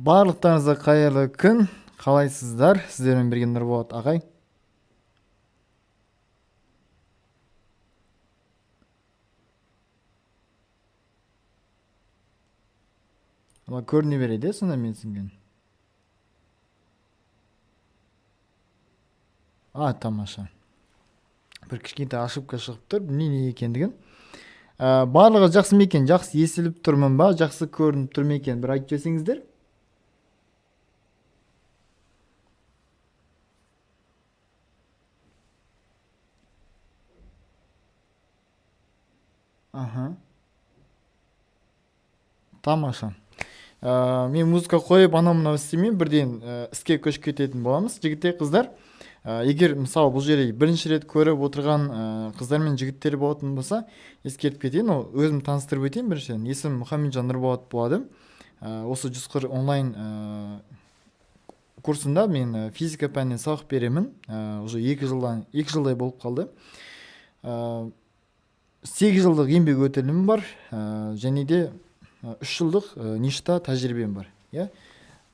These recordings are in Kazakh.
Барлықтарыңызға қайырлы күн. Қалайсыздар? Сіздермен бірге Нұрболат ағай. Ama көріне береді, сонда мен түсінген. Тамаша. Бір кішкентай ошибка шығып тұр. Не екендігін. Барлығы жақсы ма екен? Жақсы естіліп тұрмын ба? Жақсы көрініп тұр ма екен? Бір айтып жіберсеңіздер. Тамаша. Мен музыка қойып анау-мынау істемеймін, бірден іске көшіп кететін боламыз. Жігіттер, қыздар, егер мысалы бұл жерде бірінші рет көріп отырған қыздар мен жігіттер болатын болса, ескертіп кетейін. Өзім таныстырып өтейін. Біріншіден есімім Мұхамеджан Нұрболат болады. Осы 140 онлайн курсында мен физика пәнінен сабақ беремін. Уже 2 жылдай болып қалды. 8 жылдық еңбек өтілім бар, және де 3 жылдық ништа тәжірибем бар.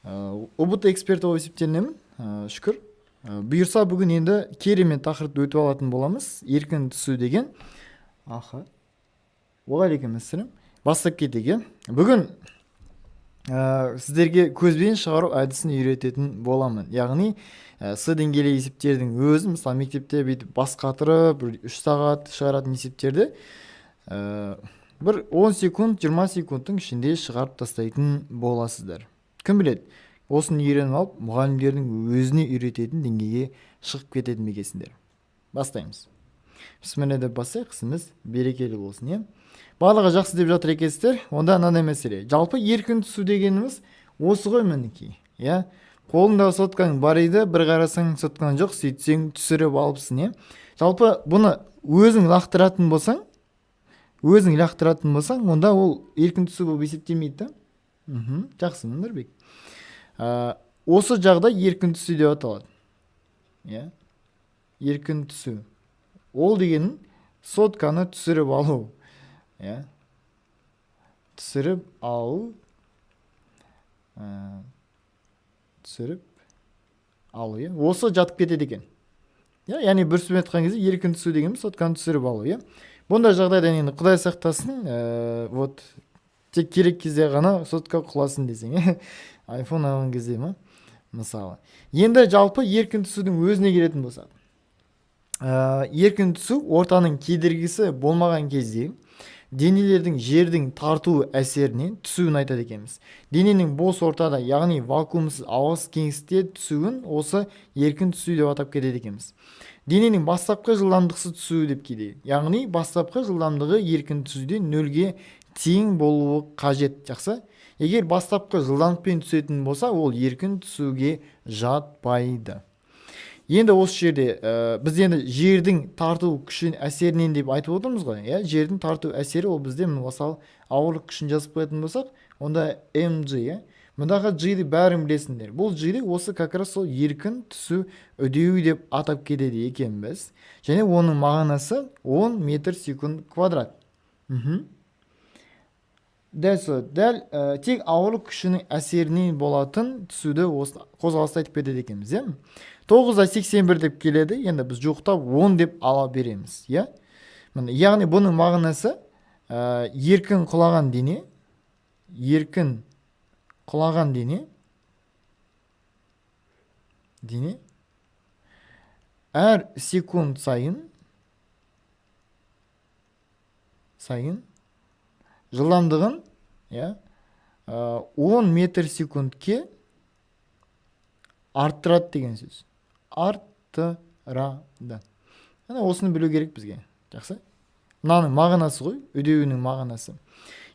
ОБТ эксперті болып есептелінемін, шүкір. Бұйырса бүгін енді керемет тақырыпты өтіп алатын боламыз. Еркін түсу деген. Уағалейкумассалам. Бастап кетейік. Бүгін сіздерге көзбен шығару әдісін үйрететін боламын. Яғни С деңгейлі есептердің өзі, мысалы мектепте бүйтіп бас қатырып 3 сағат шығаратын есептерді бір 10 секунд, 20 секундтың ішінде шығарып тастайтын боласыздар. Кім біледі, осыны үйреніп алып, мұғалімдердің өзіне үйрететін деңгейге шығып кететін мекесіндер. Бастаймыз. Бісміллә деп бастайық, ісіміз берекелі болсын. Барлығы жақсы деп жатыр екенсіздер. Онда мынандай мәселе. Жалпы еркін түсу дегеніміз осы ғой мінекей. Қолыңда соткаң бар еді, бір қарасаң соткаң жоқ, сөйтсең түсіріп алыпсың. Жалпы бұны өзің лақтыратын болсаң, онда ол еркін түсу болып есептелмейді. Жақсы, Нұрбек. Осы жағдай еркін түсу деп аталады. Еркін түсу. Ол дегенің сотканы түсіріп алу. Түсіріп алу. Осы жатып кетеді екен. Яғни бір сөзбен айтқан кезде еркін түсу дегеніміз сотканы түсіріп алу. Бұндай жағдайдан енді Құдай сақтасын, тек керек кезде ғана сотка құласын десең, iPhone алған кезде ма, мысалы. Енді жалпы еркін түсудің өзіне келетін болса. Еркін түсу ортаның кедергісі болмаған кезде денелердің жердің тарту әсерінен түсуін айтады екенбіз. Дененің бос ортада, яғни вакуумсыз ауыз кеңістікте түсуін осы еркін түсу деп атап кетеді екенбіз. Дененің бастапқы жылдамдықсыз түсуі деп келеді. Яғни бастапқы жылдамдығы еркін түсуде 0-ге тең болуы қажет. Жақсы. Егер бастапқы жылдамдықпен түсетін болса, ол еркін түсуге жатпайды. Енді осы жерде біз енді жердің тарту күшін әсерінен деп айтып отырмыз ғой. Жердің тарту әсері ол бізде мысалы ауырлық күшін жазып қоятын болсақ, онда mg. Мұндағы g-ді бәрін білесіңдер. Бұл g-ді осы как раз сол еркін түсу үдеуі деп атап кетеді екенбіз. Және оның мағынасы 10 метр секунд квадрат. Дәл тек ауырлық күшінің әсерінен болатын түсуді қозғалысты айтып кетеді екенбіз. 9-81 деп келеді, енді біз жоқтап 10 деп ала береміз. Яғни бұның мағынасы еркін құлаған дене әр секунд сайын жылдамдығын 10 метр секундке арттырады деген сөз. Арттырады. Осыны білу керек бізге. Жақсы. Мынаның мағынасы ғой, үдеуінің мағынасы.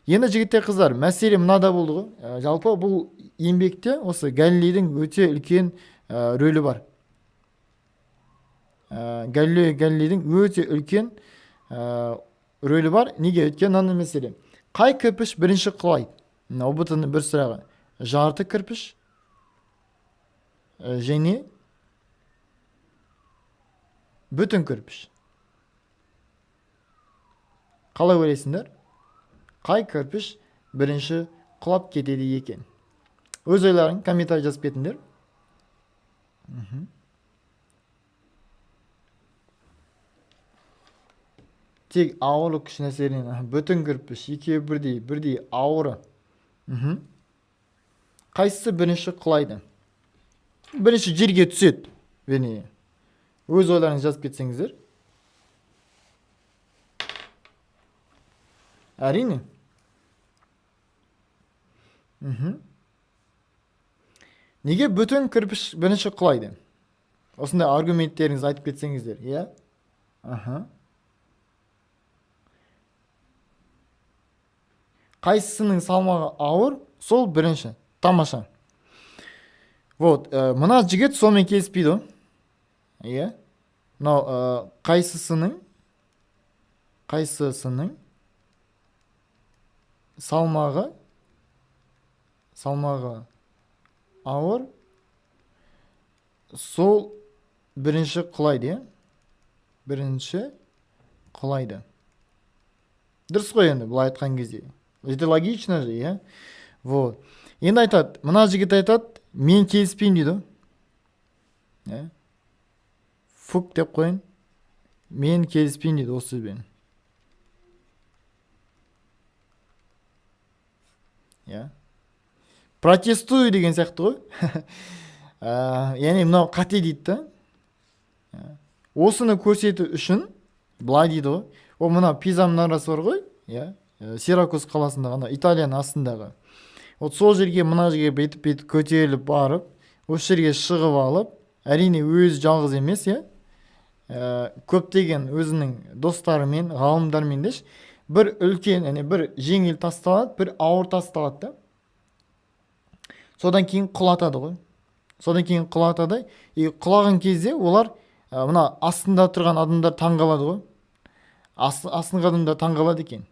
Енді жігіттер, қыздар, мәселе мынада болды ғой. Жалпы бұл еңбекте осы Галилейдің өте үлкен рөлі бар. Галилейдің өте үлкен рөлі бар. Неге? Өткен мынандай мәселе. Қай кірпіш бірінші құлайды? ОБТ-ның бір сұрағы. Жарты кірпіш және бүтін кірпіш. Қалай ойлайсыңдар? Қай кірпіш бірінші құлап кетеді екен? Өз ойларың комментарий жазып кетіңдер. Тек ауырлық күшінің әсерінен бүтін кірпіш екеуі бірдей ауыры. Қайсысы бірінші құлайды? Бірінші жерге түседі. Өз ойларыңызды жазып кетсеңіздер. Әрине. Неге бүтін кірпіш бірінші құлайды? Осындай аргументтеріңіз айтып кетсеңіздер, иә? Қайсысының салмағы ауыр, сол бірінші. Тамаша. Вот, мына жігіт сонымен келіспейді. Иә? Мынау қайсысының салмағы ауыр, сол бірінші құлайды, иә? Бірінші құлайды. Дұрыс қой енді, бұл айтқан кезде. Это логично же, иә? Вот. Енді айтады, мына жігіт айтады, мен келіспеймін дейді. Фук деп қойын. Мен келіспеймін дейді осы сөзбен. Протестую деген сияқты ғой. Яғни мынау қате дейді да. Осыны көрсету үшін былай дейді ғой. О, мына Пиза мұнарасы бар ғой, Сиракуз қаласындағы, Италияның астындағы. Вот сол жерге мына жерге бетіп көтеріліп барып, осы жерге шығып алып, әрине өз жалғыз емес, көптеген өзінің достарымен, ғалымдармен деш, бір үлкен, бір жеңіл тасталады, бір ауыр тасталады да. Содан кейін құлатады ғой. И құлаған кезде олар мына астында тұрған адамдар таңғалады ғой. Астыңғы адамдар таңғалады екен.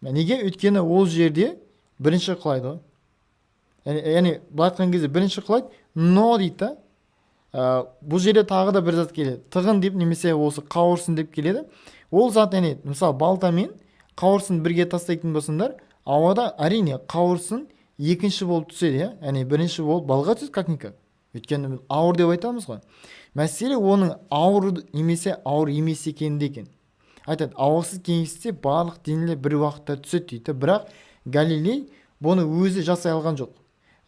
Неге? Өйткені ол жерде бірінші құлайды ғой. Яғни бұл айтқан кезде бірінші құлайды, но дейді да. Бұл жерде тағы да бір зат келеді. Тығын деп немесе осы қауырсын деп келеді. Ол зат, мысалы балтамен қауырсын бірге тастайтын болсаңдар, ауада әрине қауырсын екінші болып түседі, яғни бірінші болып балға түседі как-никак. Өйткені ауыр деп айтамыз ғой. Мәселе оның ауыр емес екенінде екен. Айтады, ауасыз кеңістікте барлық денелер бір уақытта түседі дейді. Бірақ Галилей бұны өзі жасай алған жоқ.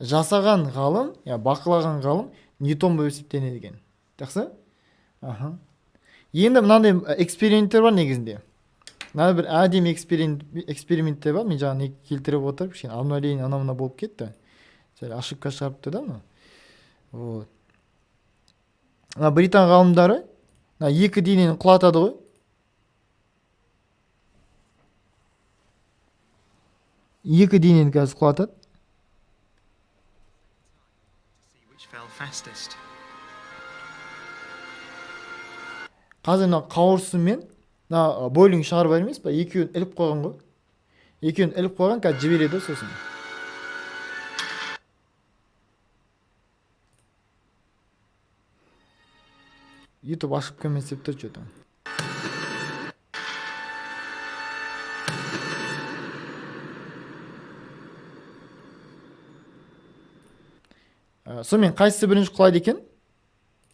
Жасаған ғалым, бақылаған ғалым Ньютон болып есептенеді екен. Жақсы? Енді мынандай эксперименттер бар негізінде. Мынандай бір әдемі эксперименттер бар. Мен жаңа келтіріп отырып, кішкене обновление анамына болып кетті. Ошибка шығарыпты да мына. Вот. Британ ғалымдары екі денені құлатады ғой. Екі денені қазір құлатады. Қазір қауырсынмен бойлинг шығарып бар емес па? Екеуін іліп қойған ғой. Қазір жібереді сосын. YouTube ашып көмес деп тұр что-то. Сонымен қайсысы бірінші құлайды екен?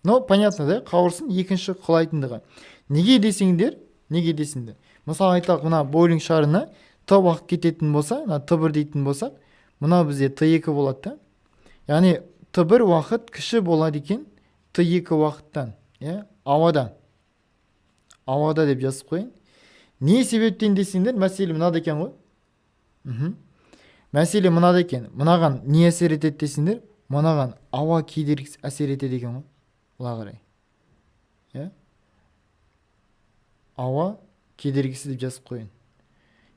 Но понятно да, қауырсын екінші құлайтындығы. Неге десеңдер? Мысалы айталық, мына бойлинг шарына Т уақыт кететін болса, Т1 дейтін болсақ, мына бізде Т2 болады да. Яғни Т1 уақыт кіші болады екен Т2 уақыттан. Ауада деп жазып қойын. Не себептен десеңдер, мәселе мынада екен ғой. Мәселе мынада екен. Мынаған не әсер етеді десеңдер, мынаған ауа кедергісі әсер етеді екен ғой. Бұла қарай. Ауа кедергісі деп жазып қойын.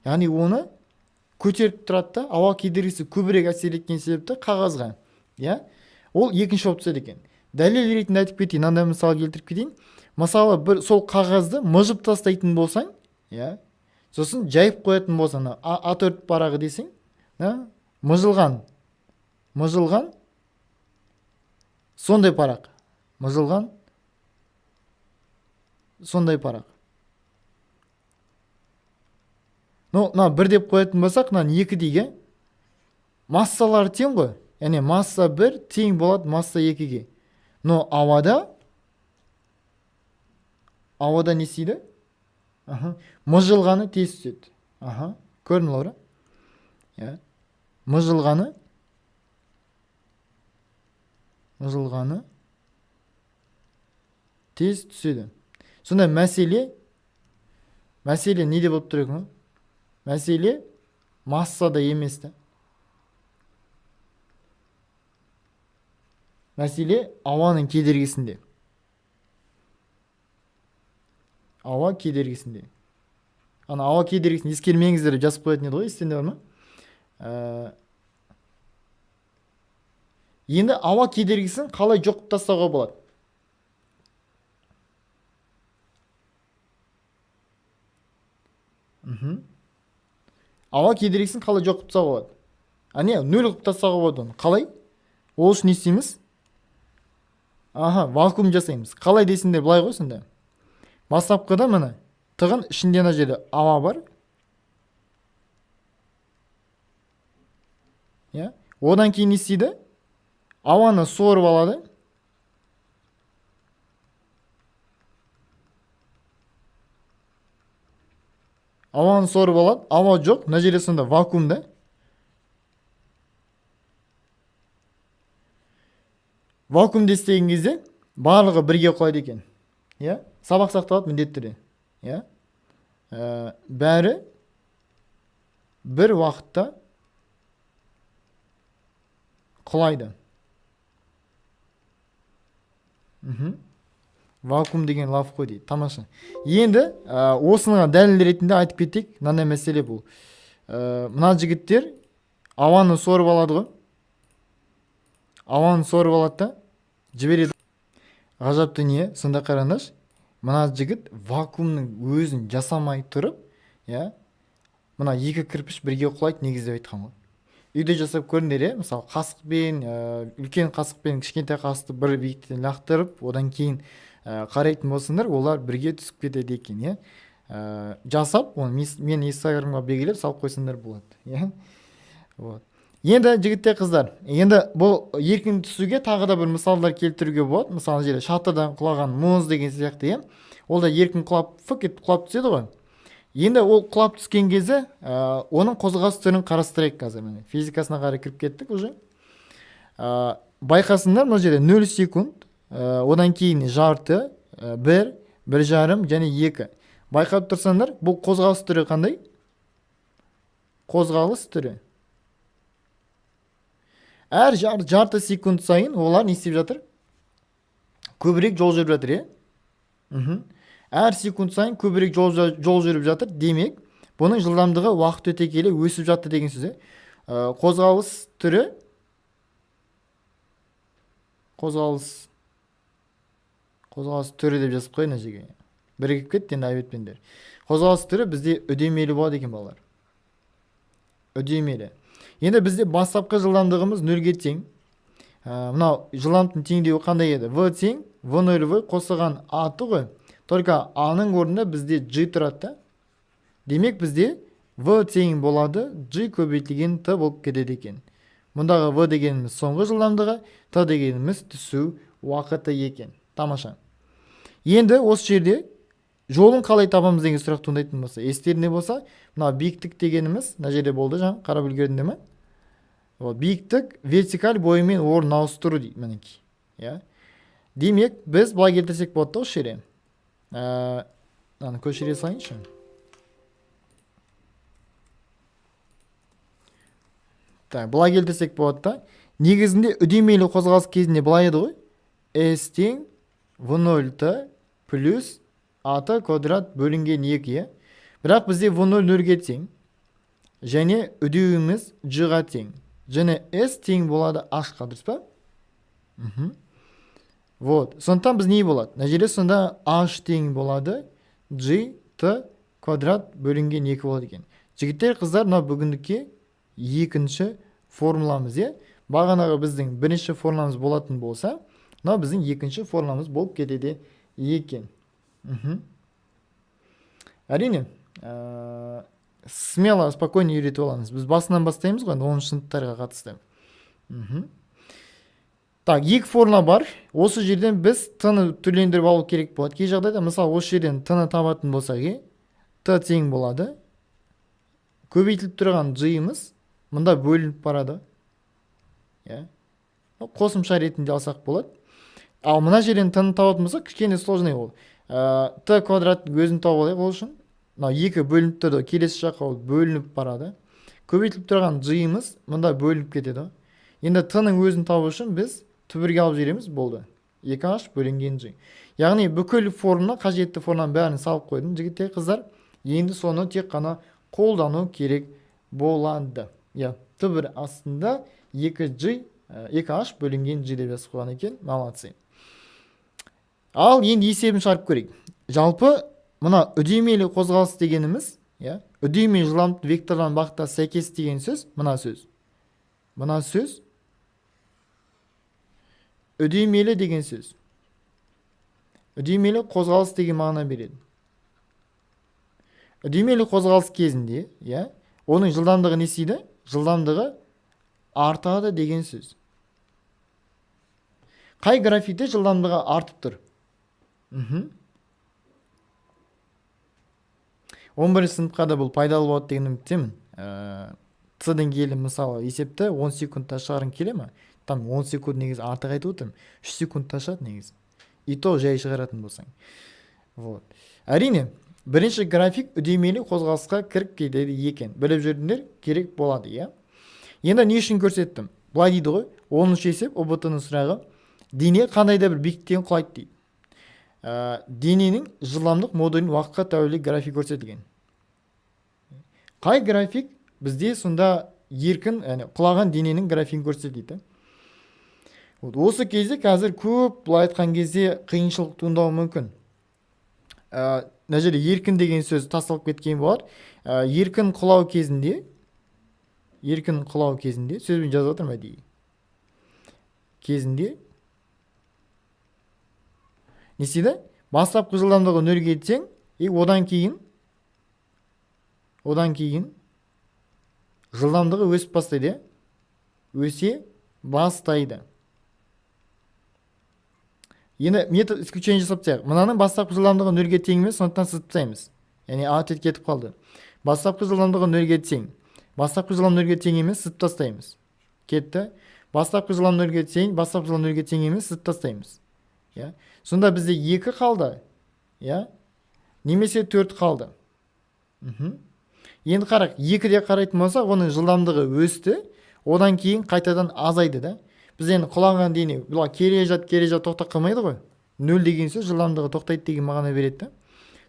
Яғни оны көтеріп тұрады да, ауа кедергісі көбірек әсер еткен себепті қағазға. Ол екінші болып түседі екен. Дәлел ретінде айтып кетейін, мынандай мысал келтіріп кетейін. Мысалы, сол қағазды мыжып тастайтын болсаң, сосын жайып қоятын болсаң, А4 парағы десең, мыжылған сондай парақ. Но бір деп қоятын болсақ, екі дейге массалары тең ғой. яғни масса 1 тең болады масса 2-ге. Но ауада не істейді? Мыжылғаны тез түседі. Көрдің Лаура? Мыжылғаны тез түседі. Сонда мәселе неде болып тұр екен? Мәселе массада емес та. Мәселе ауаның кедергісінде. Ауа кедергісінде. Ана ауа кедергісін ескермеңіздер деп жазып қоятын еді ғой, есіңде бар ма? Енді ауа кедергісін қалай жоқып тастауға болады? Ауа кедергісін қалай жоқып тастауға болады? Не, нөл қылып тастауға болады оны. Қалай? Ол үшін не істейміз? Вакуум жасаймыз. Қалай десіңдер, былай ғой сонда. Бастапқыда міне тығын ішінде ана жерде ауа бар. Одан кейін не істейді? Ауаны сорып алады. Ауаны сорып алады. Ауа жоқ, мына жерде сонда вакуумда. Вакуумда істеген кезде барлығы бірге құлайды екен. Сабақ сақталады міндетті түрде. Бәрі бір уақытта құлайды. Вакуум деген лaf қой дейді. Тамаша. Енді осыны дәлел ретінде айтып кетейік. Мынандай мәселе бұл. Мына жігіттер ауаны сорып алады ғой. Ауаны сорып алады да жібереді. Ғажап дүние. Сонда қараңдаршы. Мына жігіт вакуумның өзін жасамай тұрып, мына екі кірпіш бірге құлайды негізде айтқан ғой. Үйде жасап көріңдер, мысалы қасықпен, үлкен қасықпен кішкентай қасықты бір биіктен лақтырып, одан кейін қарайтын болсыңдар, олар бірге түсіп кетеді екен. Жасап, оны мен инстаграмға белгілеп салып қойсаңдар болады. Енді жігіттер қыздар, енді бұл еркін түсуге тағы да бір мысалдар келтіруге болады. Мысалы жерде шатырдан құлаған мұз деген сияқты, ол да еркін құлап, құлап түседі ғой. Енді ол құлап түскен кезде оның қозғалыс түрін қарастырайық қазір. Физикасына қарай кіріп кеттік уже. Байқасыңдар, мына жерде 0 секунд, одан кейін жарты, 1, 1,5 және 2. Байқап тұрсаңдар, бұл қозғалыс түрі қандай? Қозғалыс түрі. Әр жарты секунд сайын олар не істеп жатыр? Көбірек жол жүріп жатыр, Әр секунд сайын көбірек жол жүріп жатыр. Демек, бұның жылдамдығы уақыт өте келе өсіп жатты деген сөз. Қозғалыс түрі деп жазып қойын әжеге. Бірігіп кетті енді айбетпендер. Қозғалыс түрі бізде үдемелі болады екен балалар. Үдемелі. Енді бізде бастапқы жылдамдығымыз 0-ге тең. Мынау жылдамдықтың теңдеуі қандай еді? В тең, V0 V қосылған А-ты ғой. Только А-ның орнында бізде G тұрады. Демек бізде V тең болады, G көбейтілген Т болып кетеді екен. Мұндағы V дегеніміз соңғы жылдамдығы, Т дегеніміз түсу уақыты екен. Тамаша. Енді осы жерде жолын қалай табамыз деген сұрақ туындайтын болса, естерінде болса, мына биіктік дегеніміз мына жерде болды, жаңа қарап үлгердіңдер ме? Биіктік вертикаль бойымен орын ауыстыру дейді мінекей. Демек, біз былай келтірсек болады осы жерде. Көшіре салайыншы. Былай келтірсек болады да. Негізінде үдемелі қозғалыс кезінде былай еді ғой. S тең V0T плюс А-ты квадрат бөлінген 2. Бірақ бізде V0 0-ге тең. Және үдеуіміз G-ға тең. Және S тең болады H-қа, дұрыс па? Сондықтан біз не болады? Нәжере сонда H тең болады G T квадрат бөлінген 2 болады екен. Жігіттер, қыздар, мына бүгіндікке екінші формуламыз, бағанағы біздің бірінші формуламыз болатын болса, мына біздің екінші формуламыз болып кетеді екен. Әрине, смело, спокойно үйретіп аламыз. Біз басынан бастаймыз ғой, 10 сыныптарға қатысты. Так, екі формула бар. Осы жерден біз t-ны түрлендіріп алу керек болады. Кей жағдайда, мысалы, осы жерден t-ны табатын болсақ, t тең болады. Көбейтіліп тұрған g-іміз мұнда бөлініп барады. Қосымша ретінде алсақ болады. Ал мына жерден t-ны табатын болсақ, кішкене сложный ол. t квадраттың өзін тауып алайық ол үшін. Екі бөлініп тұрды, келесі жаққа ол бөлініп барады. Көбейтіліп тұрған g-іміз мұнда бөлініп кетеді. Енді t-ның өзін табу үшін біз түбірге алып жібереміз, болды. 2h бөлінген g. Яғни бүкіл формула, қажетті формунаның бәрін салып қойдым. Жігіттер, қыздар, енді соны тек қана қолдану керек болады. Түбір астында 2h бөлінген g деп жазып қойған екен. Молодцы. Ал енді есебін шығарып көрейік. Жалпы мына үдемелі қозғалыс дегеніміз, үдемелі жылдамдық векторлан бағытта сәйкес деген сөз, мына сөз. Мына сөз үдемелі деген сөз. Үдемелі қозғалыс деген мағына береді. Үдемелі қозғалыс кезінде, оның жылдамдығы не істейді? Жылдамдығы артады деген сөз. Қай графикте жылдамдығы артып тұр? 11 сыныпқа да бұл пайдалы болады деген үміттемін. Ц-ден келі мысалы есепті 10 секундта шығарың келе ме? Там 10 секунд негізі артық айтып отырмын. 3 секундта шығады негізі. И то жай шығаратын болсаң. Әрине, бірінші график үдемелі қозғалысқа кіріп кетеді екен. Біліп жүрдіңдер, керек болады, Енді не үшін көрсеттім? Былай дейді ғой, 10-шы есеп, ОБТ-ның сұрағы, дене қандай да бір биіктіктен құлайды дейді. Дененің жылдамдық модулін уақытқа тәуелді график көрсетілген. Қай график бізде сонда еркін, құлаған дененің графигін көрсетеді? Осы кезде қазір көп былай айтқан кезде қиыншылық туындауы мүмкін. Мына жерде еркін деген сөз тасталып кеткен болар. Еркін құлау кезінде сөзбен жазып отырмын әдейі. Кезінде не істейді? Бастапқы жылдамдығы нөлге тең, одан кейін жылдамдығы өсіп бастайды, өсе бастайды. Енді метод исключение жасап тастайық. Мынаның бастапқы жылдамдығы нөлге тең емес, сондықтан сызып тастаймыз. Яғни атет кетіп қалды. Бастапқы жылдамдығы нөлге тең. Бастапқы жылдамдығы нөлге тең емес, сызып тастаймыз. Кетті. Бастапқы жылдамдығы нөлге тең емес, сызып тастаймыз. Сонда бізде 2 қалды. Немесе 4 қалды. Енді қарақ, 2-де қарайтын болса, оның жылдамдығы өсті, одан кейін қайтадан азайды да. Біз енді құлаған дене, кере жат тоқтап қалмайды ғой. 0 деген сөз жылдамдығы тоқтайды деген мағына береді.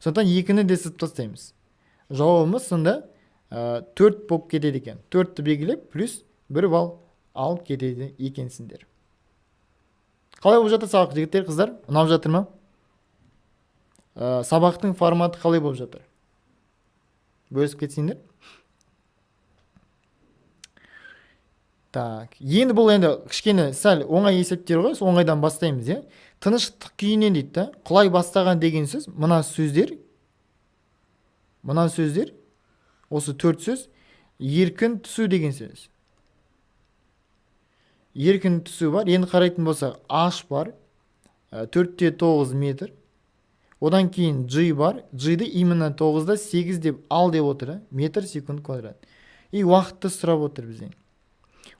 Сондықтан 2-ні де сызып тастаймыз. Жауабымыз сонда 4 болып кетеді екен. 4-ті белгілеп, плюс 1 балл алып кетеді екенсіңдер. Қалай болып жатыр сабақ, жігіттер, қыздар? Ұнап жатыр ма? Сабақтың форматы қалай болып жатыр? Бөлісіп кетсеңдер. Так, енді бұл енді кішкене сәл оңай есептер ғой, оңайдан бастаймыз, Тыныштық күйінен дейді, құлай бастаған деген сөз, мына сөздер, осы 4 сөз, еркін түсу деген сөз. Еркін түсу бар, енді қарайтын болса, H бар, 4-9 метр. Одан кейін G бар, G-ді именно 9-да 8 деп ал деп отыр, метр секунд квадрат. И уақытты сұрап отыр бізден.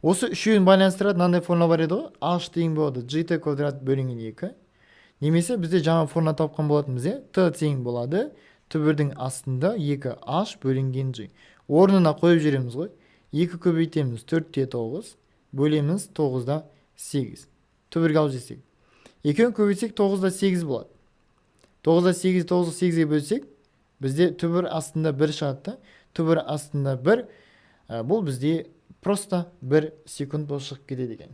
Осы үшеуін байланыстырады, мынандай формула бар еді ғой, H тең болады GT квадрат бөлінген 2. Немесе бізде жаңа формула тапқан болатынбыз, T тең болады, түбірдің астында 2H бөлінген G. Орнына қойып жүреміз ғой. 2 көбейтеміз 4-9, бөлеміз 9-да 8. Түбірге алып жесек. 2-ні көбейтсек 9-да 8 болады. 9-да 8, 9-ды 8-ге бөлсек, бізде түбір астында 1 шығады. Түбір астында 1, бұл бізде просто 1 секунд болып шығып кетеді екен.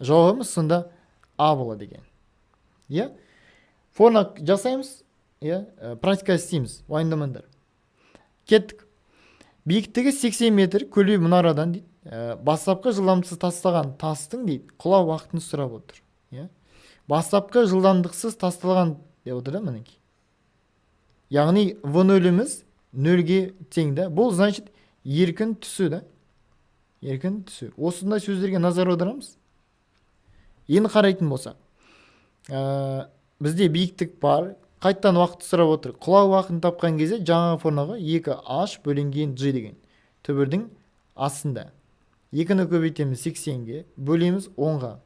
Жауабымыз сонда А болады екен. Формула жасаймыз, практика істейміз, уайымдамаңдар. Кеттік. Биіктігі 80 метр көлбей мұнарадан дейді. Бастапқы жылдамдықсыз тасталған тастың дейді, құлау уақытын сұрап отыр. Бастапқы жылдамдықсыз тасталған деп отыр да мінекей. Яғни V0-іміз 0-ге тең да. Бұл значит еркін түсу да. еркін түсу. Осындай сөздерге назар аударамыз. Енді қарайтын болсақ, бізде биіктік бар, қайттан уақыт сұрап отыр. Құлау уақытын тапқан кезде жаңа формаға 2h бөлінген g деген түбірдің астында. 2-ні көбейтеміз 80-ге, бөлеміз 10-ға.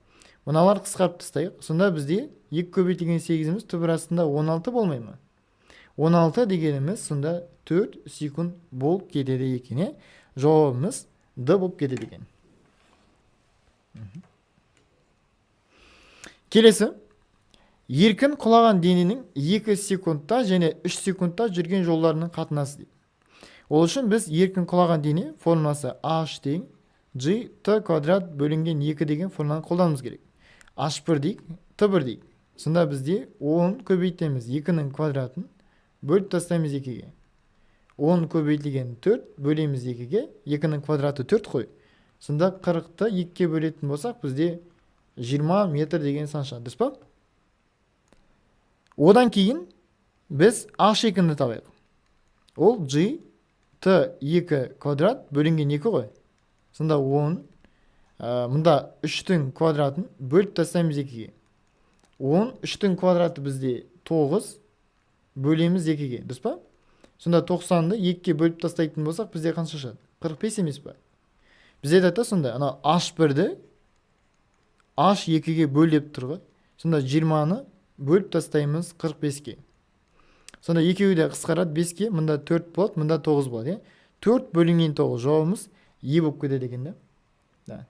Мыналар қысқарып тастайық. Сонда бізде 2 көбейтілген 8-іміз түбір астында 16 болмай ма? 16 дегеніміз сонда 4 секунд болып кетеді екен. Жауабымыз D болып кетеді екен. Келесі. Еркін құлаған дененің 2 секундта және 3 секундта жүрген жолдарының қатынасы дейді. Ол үшін біз еркін құлаған дене формуласы h тең g t квадрат бөлінген 2 деген формуланы қолданымыз керек. h1 дейік, t1 дейік. Сонда бізде 10 көбейтеміз 2-нің квадратын бөліп тастаймыз 2-ге. 10 көбейтілген 4 бөлеміз 2-ге, 2-нің квадраты 4 қой. Сонда 40-ты 2-ге бөлетін болсақ, бізде 20 метр деген сан шығады, дұрыс па? Одан кейін біз h2-ні табайық. Ол g t2 квадрат бөлінген 2 қой. Сонда 10, мұнда 3-тің квадратын бөліп тастаймыз 2-ге. 10, 3-тің квадраты бізде 9 бөлеміз 2-ге, дұрыс па? Сонда 90-ды 2-ге бөліп тастайтын болсақ, бізде қанша шығады? 45 емес па? Бізде айтады сонда, ана h1-ді h2-ге бөліп тұрғы. Сонда 20-ны бөліп тастаймыз 45-ге. Сонда екеуі де қысқарады 5-ге, мұнда 4 болады, мұнда 9 болады. 4 бөлінген 9 жауабымыз E болып кетеді екен, да?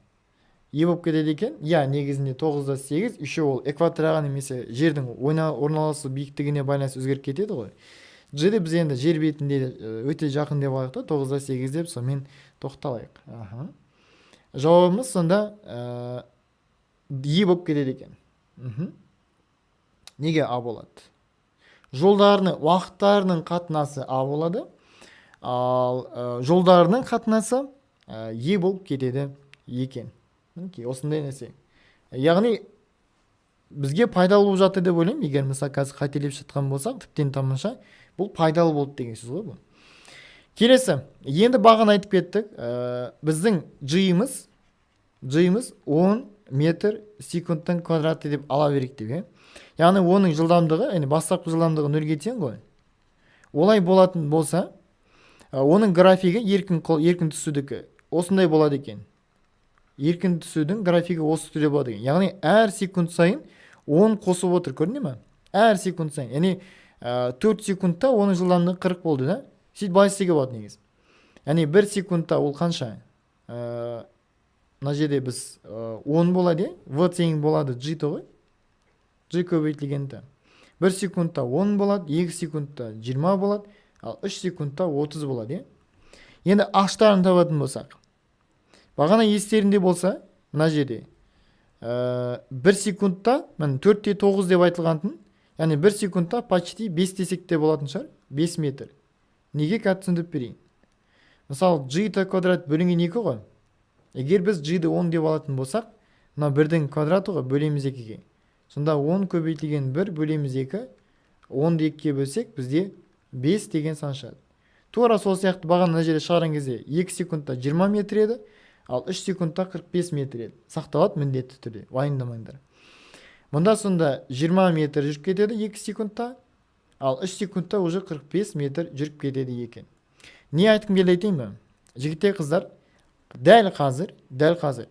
E болып кетеді екен. Негізінде 9-да 8, үші ол экваторға немесе жердің орналасу биіктігіне байланысты өзгеріп кетеді ғой. G-де біз енді жер бетінде өте жақын деп алайық та, 9-да 8 деп сонымен тоқталайық. Жауабымыз сонда E болып кетеді екен. Неге A болады? Жолдарының, уақыттарының қатынасы A болады, ал жолдарының қатынасы E болып кетеді екен. Осындай нәрсе. Яғни бізге пайдалы болып жатыр деп ойлаймын. Егер мысалы қазір қателеп жатқан болсақ, тіптен тамаша, бұл пайдалы болды деген сөз ғой бұл. Келесі, енді бағана айтып кеттік, біздің G-іміз 10 метр секундтың квадраты деп ала берейік деп. Яғни оның жылдамдығы, бастапқы жылдамдығы 0-ге тең ғой. Олай болатын болса, оның графигі еркін түсудікі осындай болады екен. Еркін түсудің графигі осы түрде болады екен. Яғни әр секунд сайын 10 қосып отыр, көрдіңіз ме? Әр секунд сайын. Яғни 4 секундта оның жылдамдығы 40 болды, да? Сөйтіп былай істеуге болады негізі. Яғни 1 секундта ол қанша? Мына жерде біз 10 болады, V тең болады G-ті ғой. G көбейтілгенді. 1 секундта 10 болады, 2 секундта 20 болады, ал 3 секундта 30 болады. Енді h-тарын табатын болсақ. Бағана естерінде болса, мына жерде 1 секундта 4-те 9 деп айтылғантын, яғни 1 секундта почти 5 десек те болатын шығар, 5 метр. Неге түсіндіріп берейін? Мысалы, g-ті квадрат бөлінген 2 ғой. Егер біз g-ді 10 деп алатын болсақ, мына 1-дің квадраты ғой, бөлеміз 2-ге. Сонда 10 көбейтілген 1 бөлеміз 2, 10-ды 2-ге бөлсек, бізде 5 деген сан шығады. Тура сол сияқты бағана жерде шығарған кезде 2 секундта 20 метр еді, ал 3 секундта 45 метр еді. Сақталады міндетті түрде, уайымдамаңдар. Мұнда сонда 20 метр жүріп кетеді 2 секундта, ал 3 секундта уже 45 метр жүріп кетеді екен. Не айтқым келеді ме? Жігіттер, қыздар, дәл қазір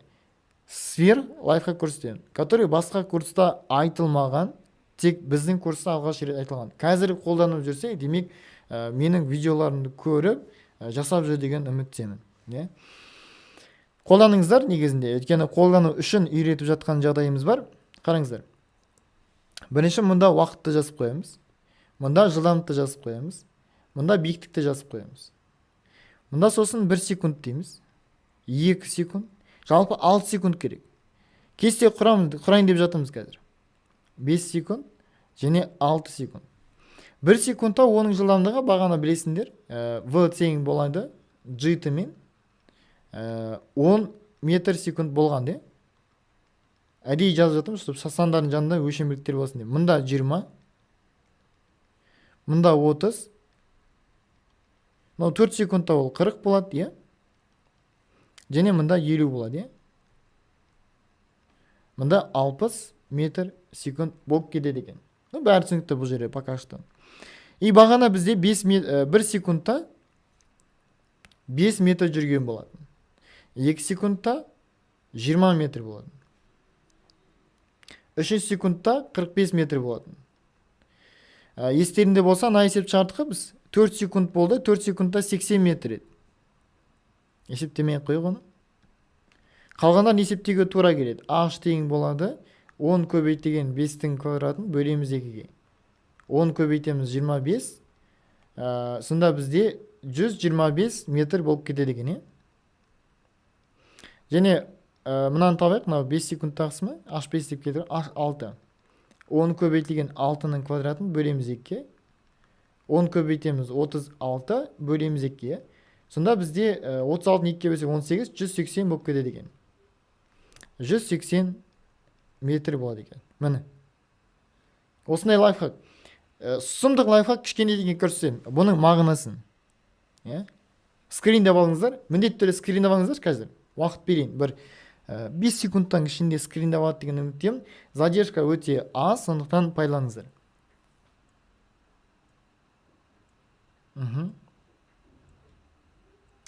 сфер лайфхак көрсетемін, который басқа курста айтылмаған, тек біздің курста алғаш рет айтылған. Қазір қолданып жүрсе, демек менің видеоларымды көріп жасап жүр деген үміттемін. Қолданыңыздар негізінде, өйткені қолдану үшін үйретіп жатқан жағдайымыз бар. Қараңыздар. Бірінші мұнда уақытты жазып қоямыз. Мұнда жылдамдықты жазып қоямыз. Мұнда биіктікті жазып қоямыз. Мұнда сосын 1 секунд дейміз. 2 секунд. Жалпы 6 секунд керек. Кесте құрайын деп жатырмыз қазір. 5 секунд және 6 секунд. 1 секундта оның жылдамдығы бағана білесіңдер, V тең болады G-ті мен 10 метр секунд болған де. Әдейі жазып жатырмыз, чтобы сандардың жанында өлшемдіктер болсын деп. Мұнда 20, мұнда 30. 4 секундта ол 40 болады, Және мында 50 болады, е. Мында 60 метр секунд болып кетеді екен. Бәрі түсінікті бұл жерде пока что. И бағана бізде 1 секундта 5 метр жүрген болатын. 2 секундта 20 метр болатын. 3 секундта 45 метр болатын. Естерінде болса, ана есеп шығардық біз. 4 секунд болды, 4 секундта 80 метр еді. Есептемей қойып оны. Қалғандар есептеуге тура келеді. H тең болады 10 көбейтілген 5-тің квадратын бөлеміз 2-ге. 10 көбейтеміз 25. Сонда бізде 125 метр болып кетеді екен. Және мынаны табайық, мынау 5 секунд тағысымы, H5 деп кетір, H6. 10 көбейтілген 6-ның квадратын бөлеміз 2-ге. 10 көбейтеміз 36 бөлеміз 2-ге. Сонда бізде 36-ны 2-ге бөлсек 18, 180 болып кетеді екен. 180 метр болады екен. Міне. Осындай лайфхак. Сұмдық лайфхак кішкене деген көрсетемін. Бұның мағынасын. Скриндеп алыңыздар. Міндетті түрде скриндеп алыңыздар қазір. Уақыт берейін. Бір 5 секундтан ішінде скриндеп алады деген үміттемін. Задержка өте аз, сондықтан пайдаланыңыздар.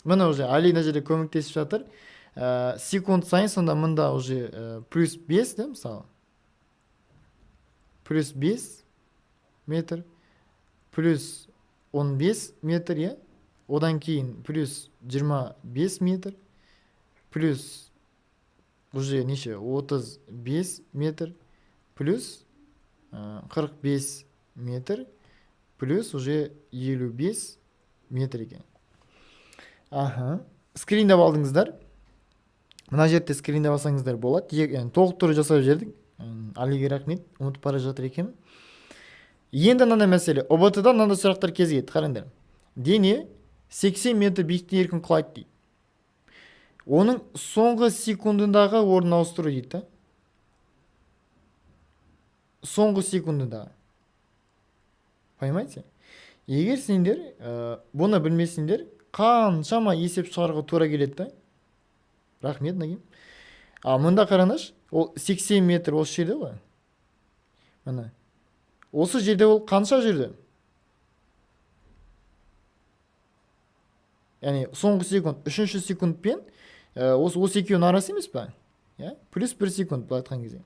Міне уже Алина жерде көмектесіп жатыр. Секунд сайын сонда мында уже плюс 5, да, мысалы. Плюс 5 метр, плюс 15 метр, е. Одан кейін плюс 25 метр, плюс уже неше 35 метр, плюс 45 метр, плюс уже 55 метр екен. Скриндеп алдыңыздар. Мына жерде скриндеп алсаңыздар болады. Толықтыру жасап жібердік. Алиге рахмет, ұмытып бара жатыр екен. Енді мынандай мәселе. ОБТ-да мынандай сұрақтар кезігеді. Қараңдар. Дене 80 метр биіктен еркін құлайды дейді. Оның соңғы секундындағы орнын ауыстыру дейді. Соңғы секундындағы. Понимаете? Егер сендер бұны білмесеңдер, қаншама есеп шығаруға тура келеді. Рахмет, Нагим. Мында қараңдаршы, ол 80 метр осы жерде ғой. Мына. Осы жерде ол қанша жүрді? Яғни соңғы секунд, 3-ші секундпен осы екеуінің арасы емес па? Плюс 1 секунд бұл айтқан кезде.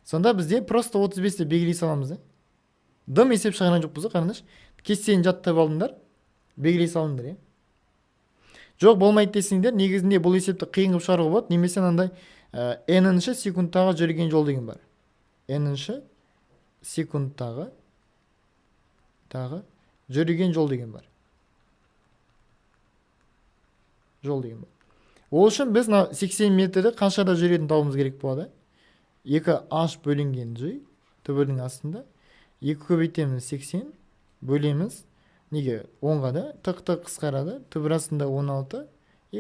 Сонда бізде просто 35-те белгілей саламыз. Дым есеп шығарған жоқпыз, қараңдаршы. Кестені жаттап алдыңдар, белгілей салыңдар. Жоқ, болмайды десеңдер, негізінде бұл есепті қиын қылып шығаруға болады. Немесе андай n-ші секундтағы жүрген жол деген бар. n-ші секундтағы жүрген жол деген бар. Ол үшін біз 80 метрді қаншада жүретін тауымыз керек болады. 2h бөлінген g түбірдің астында. 2 көбейтеміз 80 бөлеміз. Неге? 10-ға да тық-тық қысқарады. Түбір астында 16.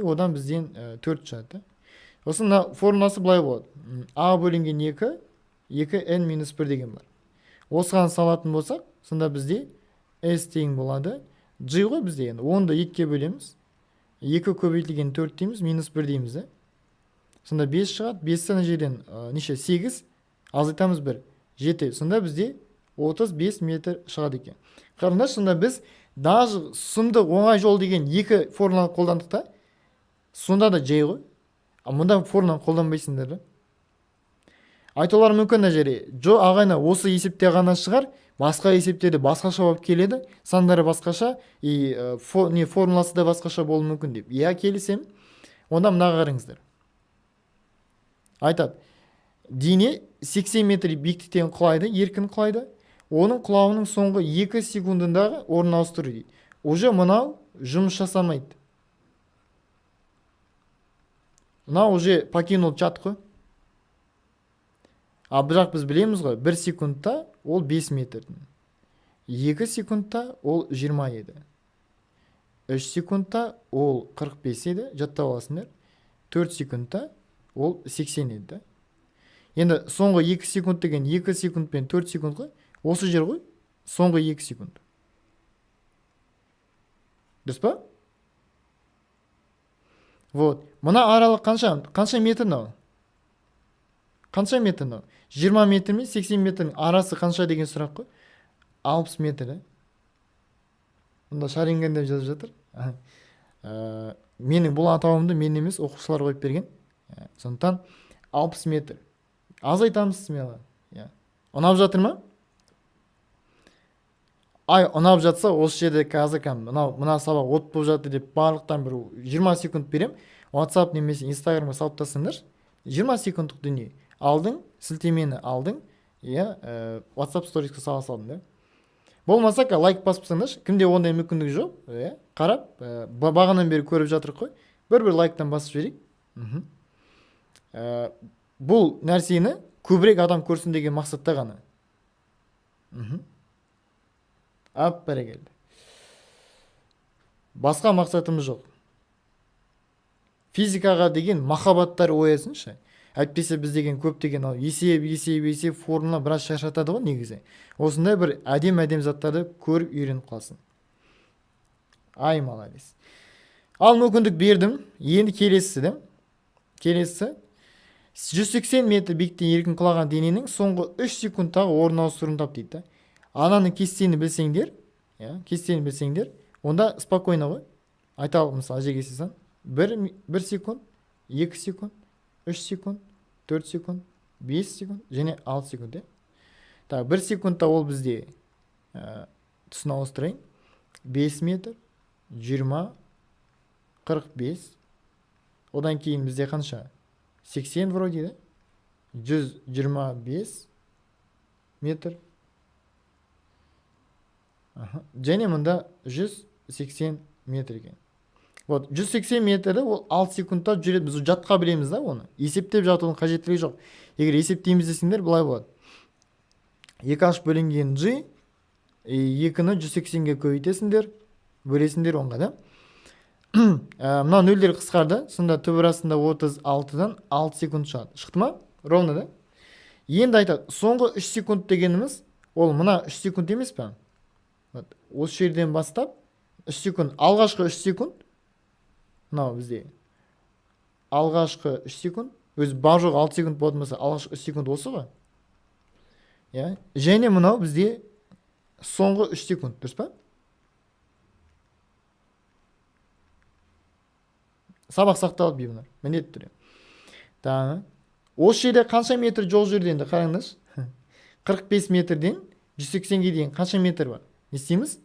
Одан бізден 4 шығады. Осында формуласы былай болады. A бөлінген 2, 2n-1 деген бар. Осыған салатын болсақ, сонда бізде s тең болады. G ғой бізде енді. 10-ды 2-ке бөлеміз. 2 көбейтілген 4 дейміз, -1 дейміз. Сонда 5 шығады. 5-тен жерден неше? 8. Азайтамыз 1. 7. Сонда бізде 35 метр шығады екен. Қараңдар, сонда біз даже сұмдық оңай жол деген 2 формуланы қолдандық та. Сонда да жай ғой. Мұнда формуланы қолданбайсыңдар. Айтулар мүмкін мына жерде. Жо ағайна осы есепте ғана шығар, басқа есептерде басқаша болып келеді, сандары басқаша, формуласы да басқаша болуы мүмкін деп. Келісем. Онда мына қараңыздар. Айтады. Дене 80 метр биіктіктен құлайды, еркін құлайды. Оның құлауының соңғы 2 секундындағы орнын ауыстыру дейді. Уже мынау жұмыс жасамайды. Мынау уже покинул чат қой. Бірақ біз білеміз ғой, 1 секундта ол 5 метрдің. 2 секундта ол 20 еді. 3 секундта ол 45 еді, жаттап аласыңдар. 4 секундта ол 80 еді. Енді соңғы 2 секунд деген 2 секунд пен 4 секунд ғой. Осы жер ғой, соңғы 2 секунд. Дұрыс па? Вот. Мына аралық қанша метр мынау? Қанша метр мынау? 20 метр мен 80 метрдің арасы қанша деген сұрақ қой. 60 метр, да? Мұнда Шаринген деп жазып жатыр. Менің бұл атауымды мен емес, оқушылар қойып берген. Сондықтан 60 метр. Аз айтамыз смело. Ұнап жатыр ма? Ай, ұнап жатса, осы жерде қазір мына сабақ от болып жатыр деп барлықтан бір 20 секунд берем. WhatsApp немесе Instagramға салып тастаңдар. 20 секундтық дүние. Алдың, сілтемені алдың, WhatsApp сториске сала салдың, да? Болмаса лайк басып тастаңдаршы. Кімде ондай мүмкіндігі жоқ, қарап, бағанан бері көріп жатыр қой. Бір лайктан басып жіберейік. Бұл нәрсені көбірек адам көрсін деген мақсатта ғана. Ап бәрекелді. Басқа мақсатымыз жоқ. Физикаға деген махаббаттар оясыншы. Әйтпесе біз деген көптеген есеп формула біраз шаршатады ғой негізі. Осындай бір әдем заттарды көріп үйреніп қалсын. Ай, молодец. Ал мүмкіндік бердім. Енді келесі 180 метр биіктен еркін құлаған дененің соңғы 3 секундтағы орын ауыстыруын тап дейді. Ананың кестені білсеңдер, онда спокойно ғой. Айталық, мысалы, жерге сызсаң, 1 секунд, 2 секунд, 3 секунд, 4 секунд, 5 секунд, және 6 секунд. 1 секундта ол бізде түсін ауыстырайын. 5 метр, 20, 45. Одан кейін бізде қанша? 80 вроде, да? 125 метр. Және мұнда 180 метр екен. Вот, 180 метрді ол 6 секундта жүреді. Біз жатқа білеміз, да, оны. Есептеп жатудың қажеттілігі жоқ. Егер есептейміз десеңдер, былай болады. 2h бөлінген G, 2-ні 180-ге көбейтесіңдер, бөлесіңдер 10-ға, да? Мына нөлдер қысқарды. Сонда түбір астында 36-дан 6 секунд шығады. Шықты ма? Ровно, да? Енді айтады, соңғы 3 секунд дегеніміз, ол мына 3 секунд емес пе? Осы жерден бастап 3 секунд, алғашқы 3 секунд, мынау бізде алғашқы 3 секунд, өзі бар жоқ 6 секунд болатын болса, алғашқы 3 секунд осы ғой. Және мынау бізде соңғы 3 секунд, дұрыс па? Сабақ сақталып беймінар, міндетті түрде. Осы жерде қанша метр жол жүрді енді қараңыз. 45 метрден 180-ге дейін қанша метр бар? Не істейміз?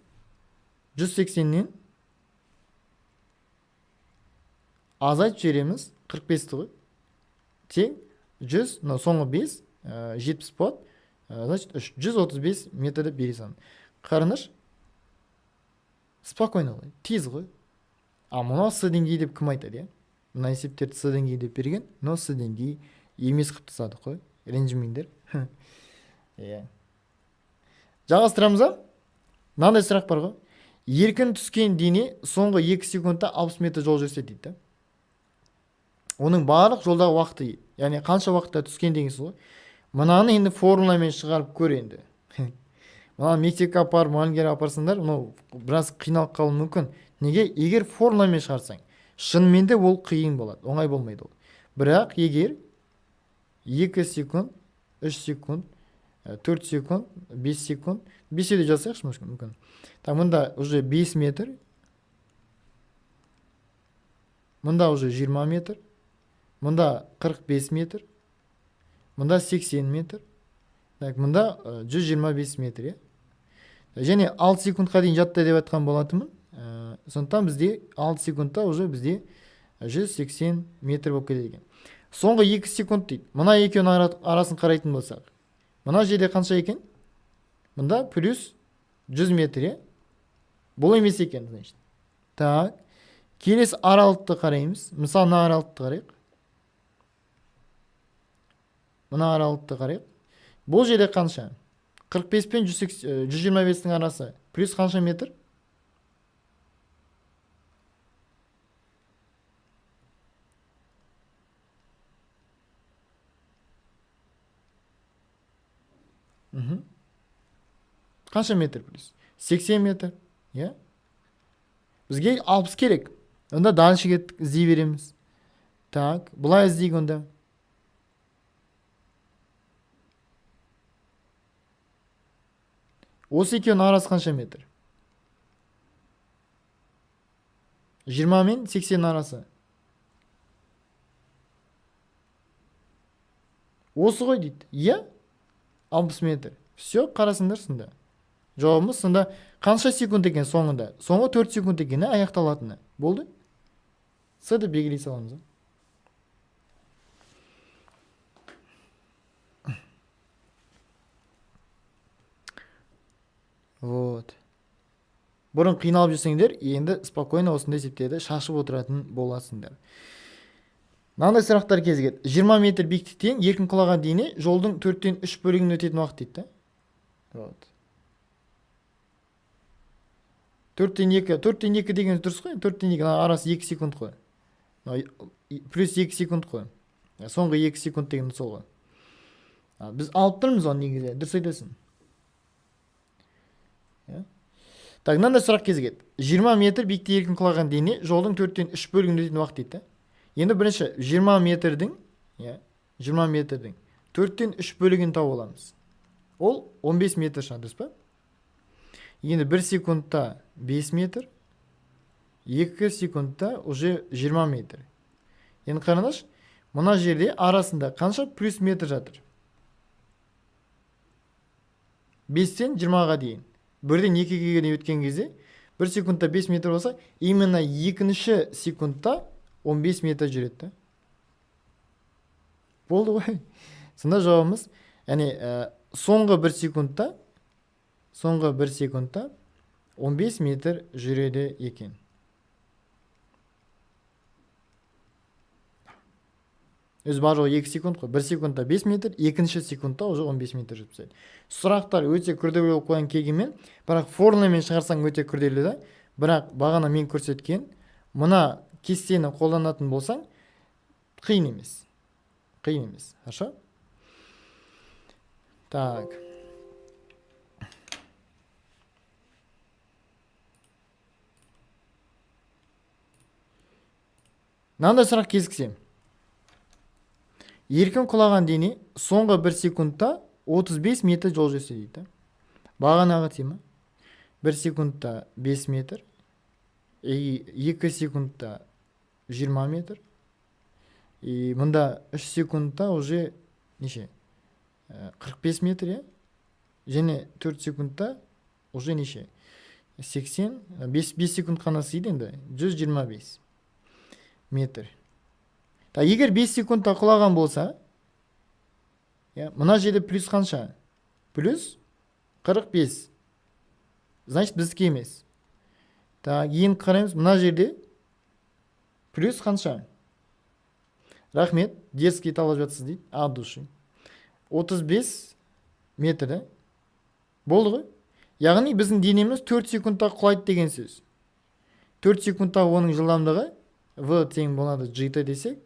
180-нен азайтып жібереміз, 45-ті ғой. Тең 100, соңғы 5, 70 болады. Значит, 135 метрді бере саламын. Қараңыз. Спокойно ғой, тез ғой. Мұны С деңгей деп кім айтады, Мына есептерді С деңгей деп берген, но С деңгей емес қып тастады қой. Ренжімеңдер. Жалғастырамыз, а? Мынандай сұрақ бар ғой. Еркін түскен дене соңғы 2 секундта 60 метр жол жүрсе дейді. Оның барлық жолдағы уақыты, яғни қанша уақытта түскен дегенсіз ғой. Мынаны енді формуламен шығарып көр енді. Мынаны мектепке апарып, мұғалімге апарсаңдар, біраз қиналып қалуы мүмкін. Неге? Егер формуламен шығарсаң, шынымен де ол қиын болады, оңай болмайды ол. Бірақ егер 2 секунд, 3 секунд, 4 секунд, 5 секунд, 5 де жазсайықшы мүмкін. Мұнда уже 5 метр, мұнда уже 20 метр, мұнда 45 метр, мұнда 80 метр, мұнда 125 метр. Және 6 секундқа дейін жатты деп айтқан болатынмын. Сондықтан бізде 6 секундта уже бізде 180 метр болып келеді. Соңғы 2 секунд дейді. Мұна екеуінің арасын қарайтын болсақ. Мұна жерде қанша екен? Мұнда плюс 100 метр. Бұл емес екен. Так. Келесі аралықты қараймыз. Мысалы, мына аралықты қарайық. Мына аралықты қарайық. Бұл жерде қанша? 45 пен 125-тің арасы. Плюс қанша метр? Қанша метр плюс? 80 метр. Бізге 60 керек. Онда дальше іздей береміз. Так, былай іздейік онда. Осы екеуінің арасы қанша метр? 20 мен 80 арасы. Осы ғой дейді. Иә? 60 метр. Все, қарасыңдар сонда. Жауабымыз сонда қанша секунд екен соңында? Соңғы 4 секунд екен, аяқталатыны. Болды? Сәді белгілей саламыз. Вот. Бұрын қиналып жүрсеңдер, енді спокойно осындай есептерді шашып отыратын боласыңдар. Мынандай сұрақтар кезігеді. 20 метр биіктіктен еркін құлаған дене жолдың 4-тен 3 бөлігін өтетін уақыт дейді. Вот. 4-тен 2 деген дұрыс қой. 4-тен 2 арасы 2 секунд қой. Плюс 2 секунд қой. Соңғы 2 секунд деген сол ғой. Біз алып тұрмыз оны негізі. Дұрыс айтасың. Так, мынандай сұрақ кезігеді. 20 метр биіктікте еркін құлаған дене жолдың 4-тен 3 бөлігін өтетін уақыт дейді. Енді бірінші 20 метрдің 4-тен 3 бөлігін тауып аламыз. Ол 15 метр шығады, дұрыс па? Енді 1 секундта 5 метр, 2 секундта уже 20 метр. Енді қараңдаршы, мына жерде арасында қанша плюс метр жатыр? 5-тен 20-ға дейін. 1-ден 2-ге дейін өткен кезде 1 секундта 5 метр болса, именно 2-ші секундта 15 метр жүреді. Болды ғой. Сонда жауабымыз, яғни соңғы 1 секундта 15 метр жүреді екен. Өз бар ғой 2 секунд қой. 1 секундта 5 метр, 2-ші секундта уже 15 метр жүріп тастайды. Сұрақтар өте күрделі болып қойған келгенмен, бірақ формуламен шығарсаң өте күрделі да. Бірақ бағана мен көрсеткен, мына кестені қолданатын болсаң, қиын емес. Хорошо? Так. Мынандай сұрақ кезіксе. Еркін құлаған дене соңғы 1 секундта 35 метр жол жүрсе дейді. Бағанағы тема. 1 секундта 5 метр, 2 секундта 20 метр. И мұнда 3 секундта уже неше? 45 метр, е? Және 4 секундта уже неше? 80, 5 секунд қана сыйды енді, 125 метр. Егер 5 секундта құлаған болса, мына жерде плюс қанша? Плюс 45. Значит, біздікі емес. Ең қараймыз, мына жерде плюс қанша? Рахмет, дерзкий талап жатсыз дейді. От души. 35 метр. Болды ғой? Яғни біздің денеміз 4 секундта құлайды деген сөз. 4 секундта оның жылдамдығы V тең болады G десек,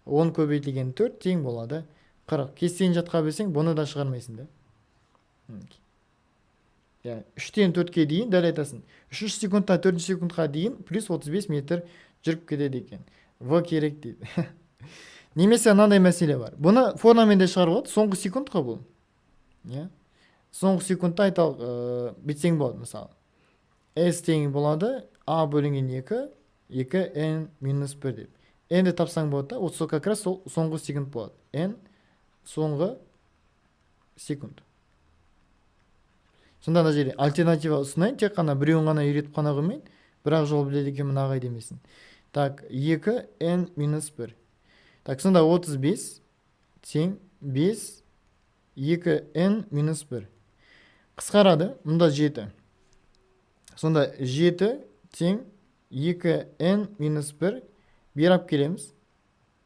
10 көбейтілген 4 тең болады 40. Кестені жатқа білсең, бұны да шығармайсың да. 3-тен 4-ке дейін дәл айтасың. 3 секундта 4 секундқа дейін плюс 35 метр жүріп кетеді екен. В керек дейді. Немесе мынандай мәселе бар. Бұны формамен де шығарып алады. Соңғы секундқа бұл. Соңғы секундта айталық бітсең болады, мысалы. S тең болады A бөлінген 2, 2n минус 1 деп. N-ді тапсаң болады, сол как раз соңғы секунд болады. N соңғы секунд. Сонда да жерде альтернатива ұсынайын, тек қана біреуін ғана үйретіп қана қоймайын, бірақ жол біледі екен мына ағай демесін. Так, 2n минус 1. Так, сонда 35 тең 5 2n минус 1. Қысқарады, мұнда 7. Сонда 7 тең 2n минус 1 беріп келеміз.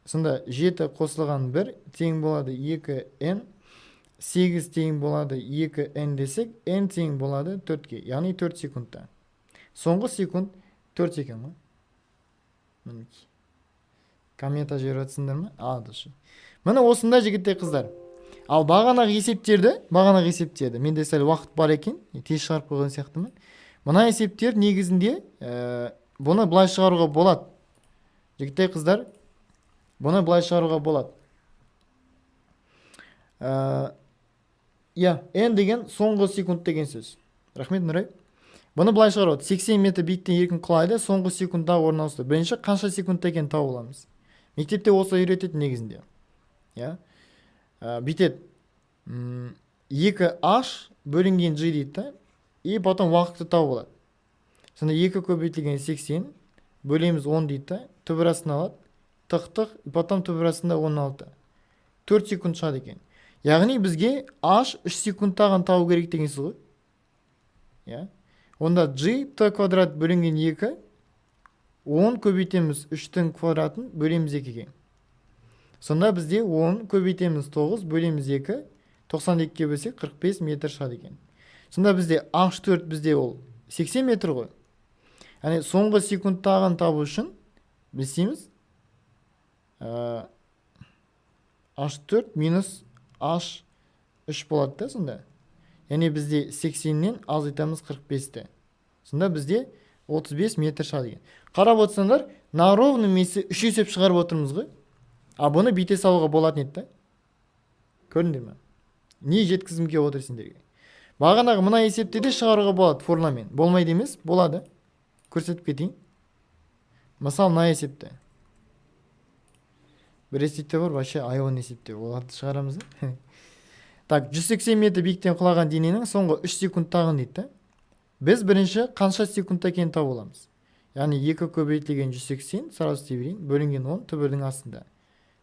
Сонда 7 қосылған 1 тең болады 2n. 8 тең болады 2n десек, n тең болады 4-ке, яғни 4 секундта. Соңғы секунд 4 екен ғой. Мінекей. Коммента жер өтсіңдер ме? Дұрыс. Міне осындай жігіттер қыздар. Ал бағанағы есептерді, менде сәл уақыт бар екен, тез шығарып қойған сияқтымын. Мына есептер негізінде бұны былай шығаруға болады. Жігіттер қыздар, Бұны былай шығаруға болады. N деген соңғы секунд деген сөз. Рахмет, Нұрай. Бұны былай шығарады. 80 метр биіктен еркін құлайды, соңғы секундта орналасты. Бірінші қанша секунд екенін тауып аламыз. Мектепте осы үйретеді негізінде. Бүйтеді. 2h бөлінген g дейді. И потом уақытты тауып алады. Сонда 2 көбейтілген 80 бөлеміз 10 дейді. Түбірасын алады. Тық-тық, потом түбірасында 16. 4 секунд шығады екен. Яғни бізге h 3 секундтаған тауып керек деген сөз ғой. Онда g t квадрат бөлінген 2, 10 көбейтеміз 3-тің квадратын бөлеміз 2-ге. Сонда бізде 10 көбейтеміз 9 бөлеміз 2, 92-ге бөлсек 45 метр шығады екен. Сонда бізде h4 бізде ол 80 метр ғой. Яғни соңғы секундтаған табу үшін білсеңіз h4 минус h3 болады да сонда. Яғни бізде 80-нен азайтамыз 45-ті. Сонда бізде 35 метр шығады екен. Қарап отырсаңдар, на ровно месі 3 есеп шығарып отырмыз ғой. Бұны бүйте салуға болатын еді да. Көрдіңдер ме? Не жеткізім келіп отыр сендерге? Бағанағы мына есепте де шығаруға болады формуламен. Болмайды емес, болады. Көрсетіп кетейін. Мысал, мына есепте. Бір есепте бар, вообще айон есепте. Оларды шығарамыз. Так, 180 метр биіктен құлаған дененің соңғы 3 секунд тағын дейді. Біз бірінші қанша секунд екенін тауып аламыз. Яғни 2 көбейтілген 180, сразу істей берейін, бөлінген 10 түбірдің астында.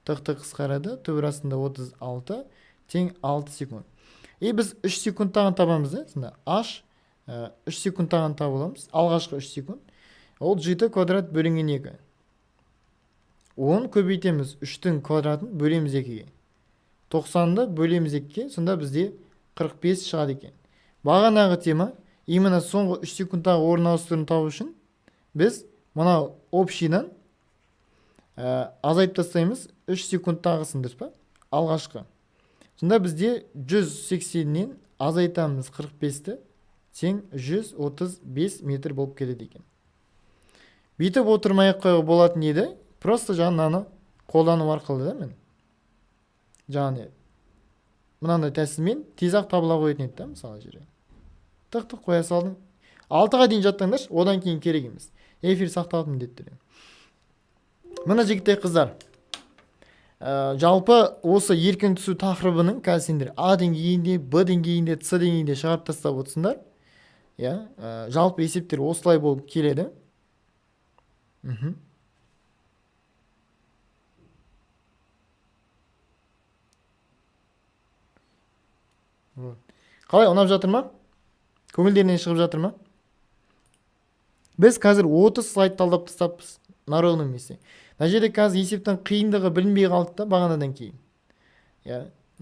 Тық-тық қысқарады, түбір астында 36, тең 6 секунд. Біз 3 секунд тағын табамыз. Сонда h 3 секунд тағын тауып аламыз. Алғашқы 3 секунд. Ол g квадрат бөлінген 2. 10 көбейтеміз 3-тің квадратын бөлеміз 2-ге. 90-ды бөлеміз 2-ге, сонда бізде 45 шығады екен. Бағанағы тема, именно соңғы 3 секундтағы орналастыруын табу үшін біз мына общийдан азайтып тастаймыз 3 секундтағысын, дұрыс па? Алғашқы. Сонда бізде 180-нен азайтамыз 45-ті, тең 135 метр болып келеді екен. Бүйтіп отырмай-ақ қоюға болатын еді, просто жаңағы қолдану арқылы да мен. Жаңағы мынандай тәсілмен тез-ақ табыла қоятын еді, мысалы жерге. Тық-тық қоя салдың. 6-ға дейін жаттаңдаршы, одан кейін керек емес. Эфир сақталып міндетті. Мына жігіттей қыздар. Жалпы осы еркін түсу тақырыбының қазір сендер А деңгейінде, Б деңгейінде, С деңгейінде шығарып тастап отырсыңдар. Жалпы есептер осылай болып келеді. Қалай, ұнап жатыр ма? Көңілдерінен шығып жатыр ма? Біз қазір 30 слайд талдап тастаппыз. Нарығының месе. Мына жерде қазір есептің қиындығы білінбей қалды да бағанадан кейін.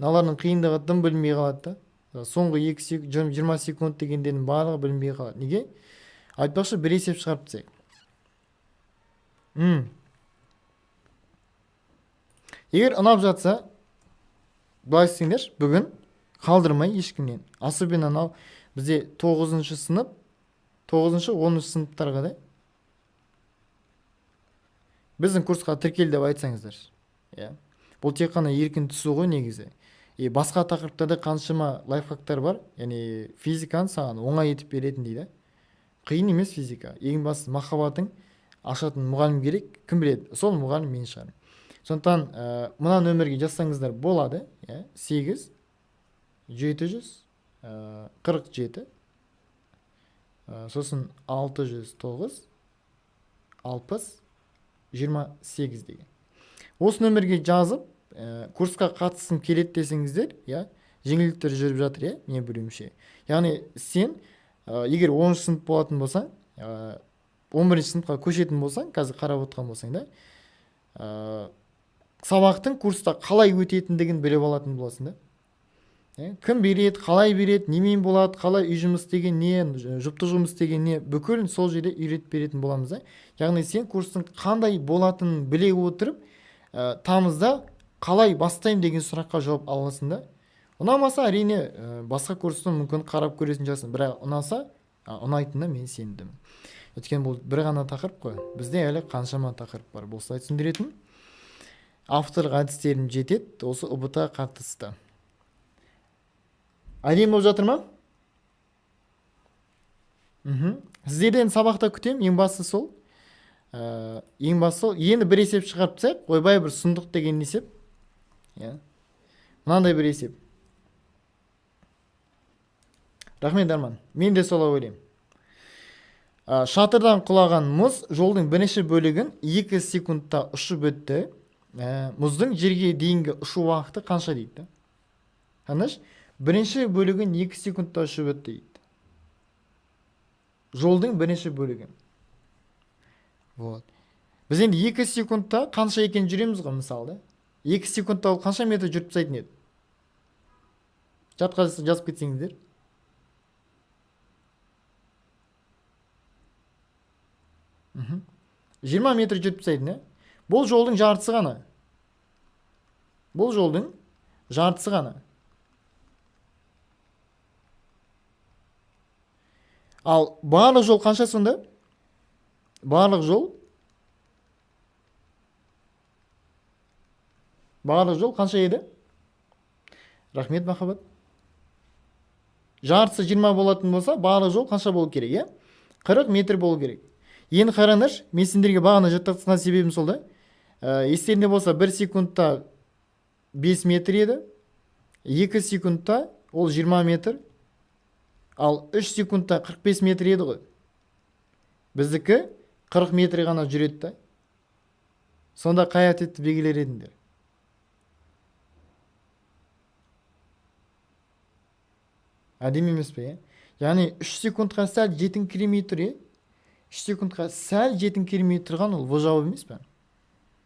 Налардың қиындығы тым білінбей қалады да. Соңғы 20 секунд дегендердің барлығы білінбей қалады. Неге? Айтпақшы бір есеп шығарып тастайық. Егер ұнап жатса, былай істеңдер, бүгін қалдырмай ешкімнен. Особенно анау бізде 9-шы сынып, 9-шы 10-шы сыныптарға да біздің курсқа тіркел деп айтсаңыздар. Бұл тек қана еркін түсу ғой негізі. Басқа тақырыптарда қаншама лайфхактар бар. Яғни физиканы саған оңай етіп беретін дейді. Қиын емес физика. Ең басты махаббатың ашатын мұғалім керек. Кім біледі? Сол мұғалім мен шығарым. Сондықтан мына нөмірге жазсаңыздар болады. 8 747 сосын 609 60 28 деген. Осы нөмірге жазып, курсқа қатысым келет десеңіздер, жеңілдіктер жүріп жатыр, мен білуімше. Яғни сен егер 10-шы сынып болатын болсаң, 11-ші сыныпқа көшетін болсаң, қазір қарап отқан болсаң да, сабақтың курста қалай өтетіндігін біліп алатын боласың да. Кім береді, қалай береді, немен болады, қалай үй жұмыс деген не, жұпты жұмыс деген не, бүкілін сол жерде үйретіп беретін боламыз. Яғни сен курстың қандай болатынын біле отырып, тамызда қалай бастайым деген сұраққа жауап аласың да. Ұнамаса, әрине басқа курстан мүмкін қарап көресің жасың. Бірақ ұнаса, ұнайтынына мен сендім. Өткен бұл бір ғана тақырып қой. Бізде әлі қаншама тақырып бар. Болса түсіндіретін. авторлық әдістерім жетеді осы ұбт қатысты. Әдемі болып жатыр ма? Сіздерден сабақта күтем, ең басты сол. Енді бір есеп шығарып тастайық, ойбай бір сұмдық деген есеп. Мынандай бір есеп. Рахмет Арман. Мен де солай ойлаймын. Шатырдан құлаған мұз жолдың бірінші бөлігін 2 секундта ұшып өтті. Мұздың жерге дейінгі ұшу уақыты қанша дейді? Қаныш? Бірінші бөлігін 2 секундта ұшып өтті дейді. Жолдың бірінші бөлігін. Вот. Біз енді 2 секундта қанша екен жүреміз ғой мысалы. 2 секундта ол қанша метр жүріп тастайтын еді? Жатқа жазып кетсеңіздер. Мхм. 20 метр жүріп тастайтын, Бұл жолдың жартысы ғана. Бұл жолдың жартысы ғана. Ал барлық жол қанша сонда? Барлық жол қанша еді? Рахмет, Махаббат. Жартысы 20 болатын болса, барлық жол қанша болу керек, 40 метр болу керек. Енді қараңдар, мен сендерге бағана жаттатқан себебім сол да. Естерінде болса 1 секундта 5 метр еді. 2 секундта ол 20 метр. Ал 3 секундта 45 метр еді ғой. Біздікі 40 метр ғана жүреді да. Сонда қай әдетті белгілер едіңдер? Әдемі емес пе? Яғни 3 секундқа сәл жетің километр, 3 секундқа сәл жетің километр ғана ол жауап емес пе?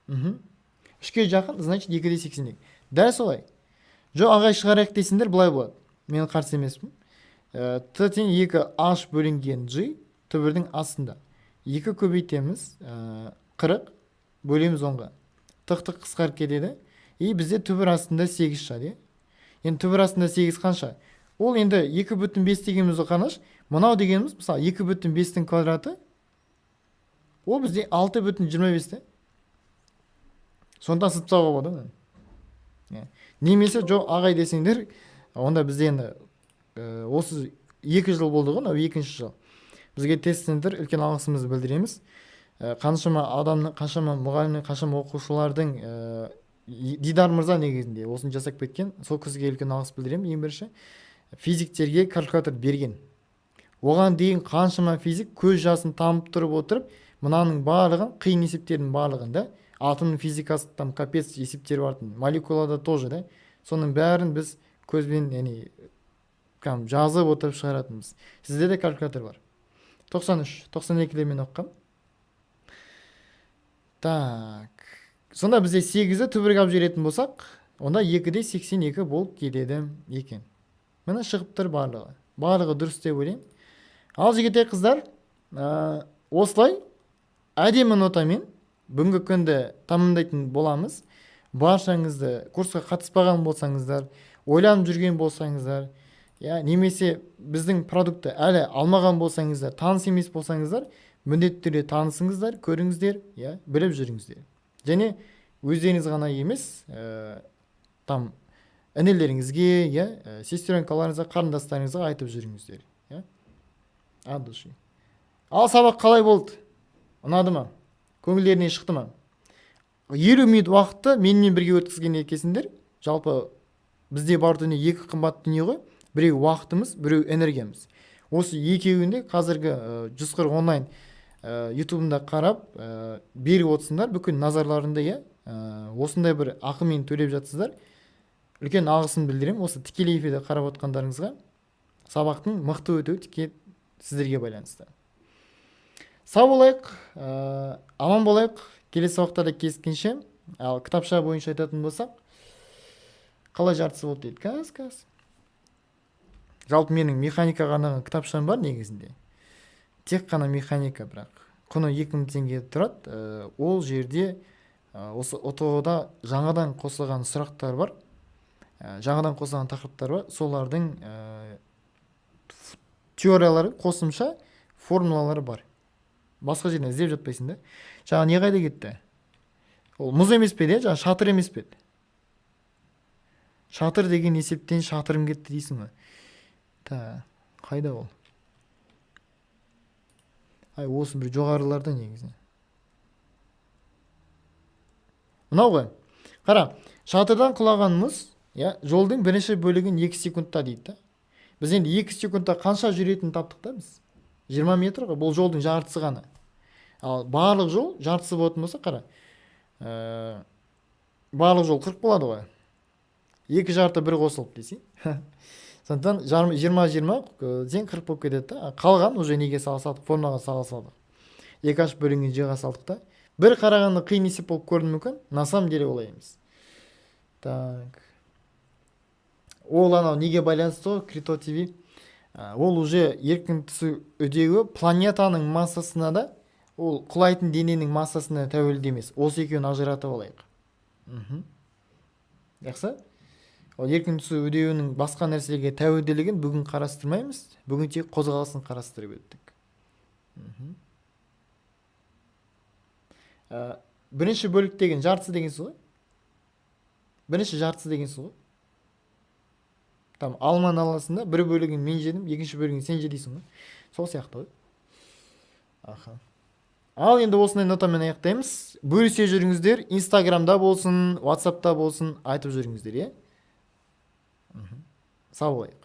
3-ке жақын, значит 2-де 80. Дәл солай. Жо ағай шығарайық дейсіңдер, былай болады. Мен қарсы емеспін. Т тең 2h бөлінген G түбірдің астында. 2 көбейтеміз, 40 бөлеміз 10-ға. Тық-тық қысқарып кетеді. Бізде түбір астында 8 шығады. Енді түбір астында 8 қанша? Ол енді 2,5 дегеніміз қаныш. Мынау дегеніміз, мысалы 2,5-тің квадраты. Ол бізде 6,25. Сонда сыптауға болады. Немесе жо ағай десеңдер, онда бізде енді осы 2 жыл болды ғой, 2-ші жыл. Бізге тест-центр үлкен алғысымызды білдіреміз. Қаншама адамның, қаншама мұғалімнің, қаншама оқушылардың Дидар мырза негізінде осын жасап кеткен. Сол кісіге үлкен алғыс білдіремін. Ең бірінші физиктерге калькулятор берген. Оған дейін қаншама физик көз жасын тамып тұрып отырып, мынаның барлығын, қиын есептердің барлығында, атомның физикасы там капец есептер бардың. Молекулада тоже, да? Соның бәрін біз көзбен, яғни жазып отырып шығаратынбыз. Сізде де калькулятор бар. 93, 92-де мен оққам. Так. Сонда бізде 8-ді түбірге алып жіберетін болсақ, онда 2-де 82 болып кетеді екен. Міне шығып тұр барлығы. Барлығы дұрыс деп ойлаймын. Ал жігітек қыздар, осылай әдемі нотамен бүгінгі күнді тамамдайтын боламыз. Баршаңызды курсқа қатыспаған болсаңыздар, ойланып жүрген болсаңыздар, немесе біздің продукты әлі алмаған болсаңыздар, таныс емес болсаңыздар, міндетті түрде танысыңыздар, көріңіздер, біліп жүріңіздер. Және өздеріңіз ғана емес, там інілеріңізге, сестренкаларыңызға, қарындастарыңызға айтып жүріңіздер. От души. Ал сабақ қалай болды? Ұнады ма? Көңілдеріне шықты ма? 50 минут уақытты менімен бірге өткізген екенсіңдер. Жалпы бізде бар дүние 2 қымбат дүние ғой. Біреу уақытымыз, біреу энергиямыз. Осы екеуінде қазіргі 140 онлайн ютубында қарап беріп отырсыңдар, бүкіл назарларында осындай бір ақымен төлеп жатсыздар. Үлкен алғысын білдірем. Осы тікелей эфирде қарап отқандарыңызға сабақтың мықты өтуі тіке сіздерге байланысты. Сау болайық, аман болайық. Келесі сабақтарда кездескенше. Ал кітапша бойынша айтатын болсақ, қалай жартысы болды дейді. Каз. Жалпы менің механикаға арналған кітапшам бар негізінде. Тек қана механика, бірақ құны 2000 теңге тұрады. Ол жерде осы ОТО-да жаңадан қосылған сұрақтар бар. Жаңадан қосылған тақырыптар бар. Солардың теориялары, қосымша формулалары бар. Басқа жерден іздеп жатпайсың да. Жаңа не қайда кетті? Ол мұз емес пе, жаңа шатыр емес пе? Шатыр деген есептен шатырым кетті дейсің ғой. Қайда ол? Ай, осы бір жоғарыларда негізі. Мынау ғой. Қара, шатырдан құлаған мұз, жолдың бірінші бөлігін 2 секундта дейді. Біз енді 2 секундта қанша жүретінін таптық та біз. 20 метр ғой, бұл жолдың жартысы ғана. Ал барлық жол жартысы болатын болса, қара. Барлық жол 40 болады ғой. 2 жарты бір қосылып дейсің. Сондықтан 20-20 сен 40 болып кетеді. Қалған уже неге салсадық, формаға салсадық. 2 бөлінген жиға салдық та. Бір қарағанда қиын есеп болып көрінуі мүмкін. На самом деле олай емес. Так. Ол анау неге байланысты ғой, Крито ТВ. Ол уже еркін түсу үдеуі планетаның массасына да, ол құлайтын дененің массасына тәуелді емес. Осы екеуін ажыратып алайық. Жақсы? Ол еркін түсу үдеуінің басқа нәрселерге тәуелділігін бүгін қарастырмаймыз. Бүгін тек қозғалысын қарастырып өттік. Бірінші бөлік деген жартысы дегенсіз ғой? Бірінші жартысы дегенсіз ғой? Там алман аласында бір бөлігін мен жедім, екінші бөлігін сен жедейсің ғой? Сол сияқты ғой. Ал енді осындай нотамен аяқтаймыз. Бөлісе жүріңіздер, Инстаграмда болсын, WhatsAppта болсын, айтып жүріңіздер, е? Сау болайық.